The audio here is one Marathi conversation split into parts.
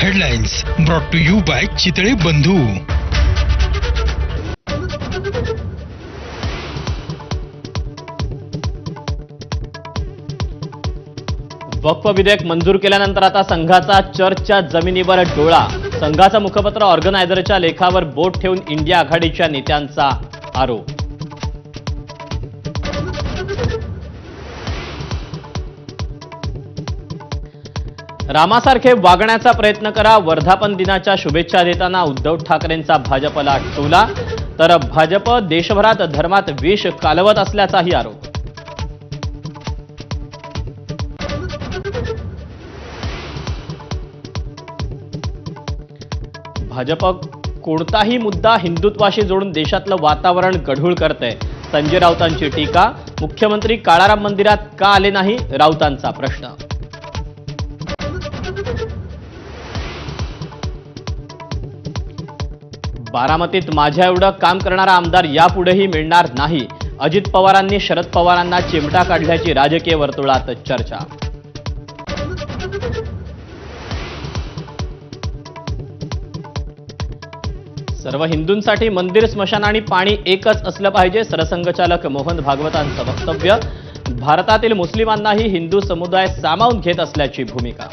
Headlines brought to you by Chitale Bandhu. वक्फ विधेयक मंजूर केल्यानंतर आता संघाचा चर्चच्या जमिनीवर डोळा. संघाचं मुखपत्र ऑर्गनायझरच्या लेखावर बोट ठेवून इंडिया आघाडीच्या नेत्यांचा आरोप. रामासारखे वागण्याचा प्रयत्न करा. वर्धापन दिनाच्या शुभेच्छा देताना उद्धव ठाकरेंचा भाजपला टोला. तर भाजप देशभरात धर्मात विष कालवत असल्याचाही आरोप. भाजप कोणताही मुद्दा हिंदुत्वाशी जोडून देशातलं वातावरण गढूळ करतंय. संजय राऊतांची टीका. मुख्यमंत्री काळाराम मंदिरात का आले नाही, राऊतांचा प्रश्न. बारामतीत माझ्या एवढं काम करणारा आमदार यापुढेही मिळणार नाही. अजित पवारांनी शरद पवारांना चिमटा काढल्याची राजकीय वर्तुळात चर्चा. सर्व हिंदूंसाठी मंदिर, स्मशान आणि पाणी एकच असलं पाहिजे. सरसंघचालक मोहन भागवतांचं वक्तव्य. भारतातील मुस्लिमांनाही हिंदू समुदाय सामावून घेत असल्याची भूमिका.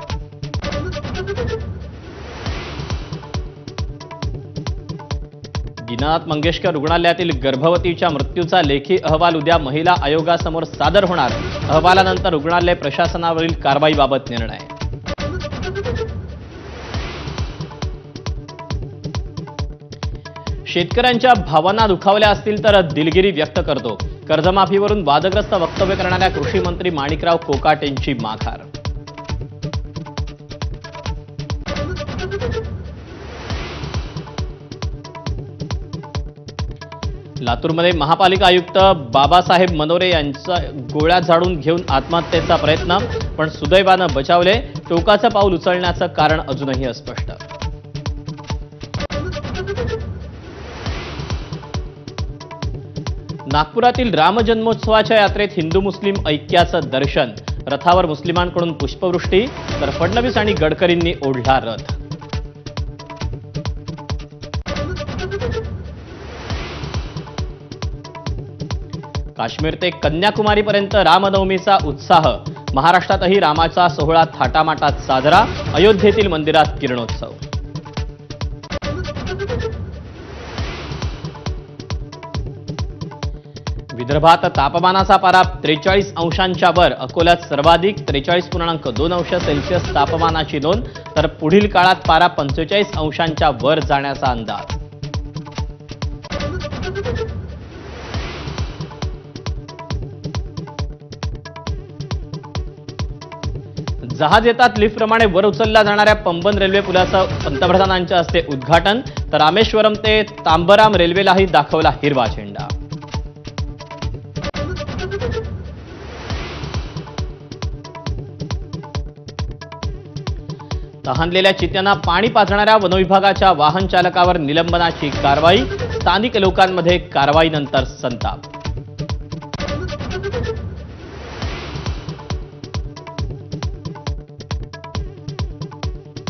दीनानाथ मंगेशकर रुग्णालयातील गर्भवतीच्या मृत्यूचा लेखी अहवाल उद्या महिला आयोगासमोर सादर होणार. अहवालानंतर रुग्णालय प्रशासनावरील कारवाईबाबत निर्णय. शेतकऱ्यांच्या भावना दुखावल्या असतील तर दिलगिरी व्यक्त करतो. कर्जमाफीवरून वादग्रस्त वक्तव्य करणाऱ्या कृषी मंत्री माणिकराव कोकाटेंची माघार. लातूरमध्ये महापालिका आयुक्त बाबासाहेब मनोरे यांचा गोळ्या झाडून घेऊन आत्महत्येचा प्रयत्न, पण सुदैवानं बचावले. टोकाचं पाऊल उचलण्याचं कारण अजूनही अस्पष्ट. नागपुरातील रामजन्मोत्सवाच्या यात्रेत हिंदू मुस्लिम ऐक्याचं दर्शन. रथावर मुस्लिमांकडून पुष्पवृष्टी, तर फडणवीस आणि गडकरींनी ओढला रथ. काश्मीर ते कन्याकुमारीपर्यंत रामनवमीचा उत्साह. महाराष्ट्रातही रामाचा सोहळा थाटामाटात साजरा. अयोध्येतील मंदिरात किरणोत्सव. विदर्भात तापमानाचा पारा 43 अंशांच्या वर. अकोल्यात सर्वाधिक 43.2 अंश सेल्सिअस तापमानाची नोंद. तर पुढील काळात पारा 45 अंशांच्या वर जाण्याचा अंदाज. जहाज येतात लिफ्टप्रमाणे वर उचलला जाणाऱ्या पंबन रेल्वे पुलाचं पंतप्रधानांच्या हस्ते उद्घाटन. तर रामेश्वरम ते तांबराम रेल्वेलाही दाखवला हिरवा झेंडा. तहानलेल्या चित्यांना पाणी पाजणाऱ्या वनविभागाच्या वाहन चालकावर निलंबनाची कारवाई. स्थानिक लोकांमध्ये कारवाईनंतर संताप.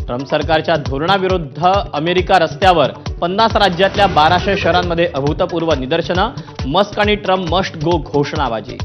ट्रम्प सरकारच्या धोरणाविरुद्ध अमेरिका रस्त्यावर. 50 राज्यातल्या 1200 शहरांमध्ये अभूतपूर्व निदर्शनं. मस्क आणि ट्रम्प मस्ट गो घोषणाबाजी.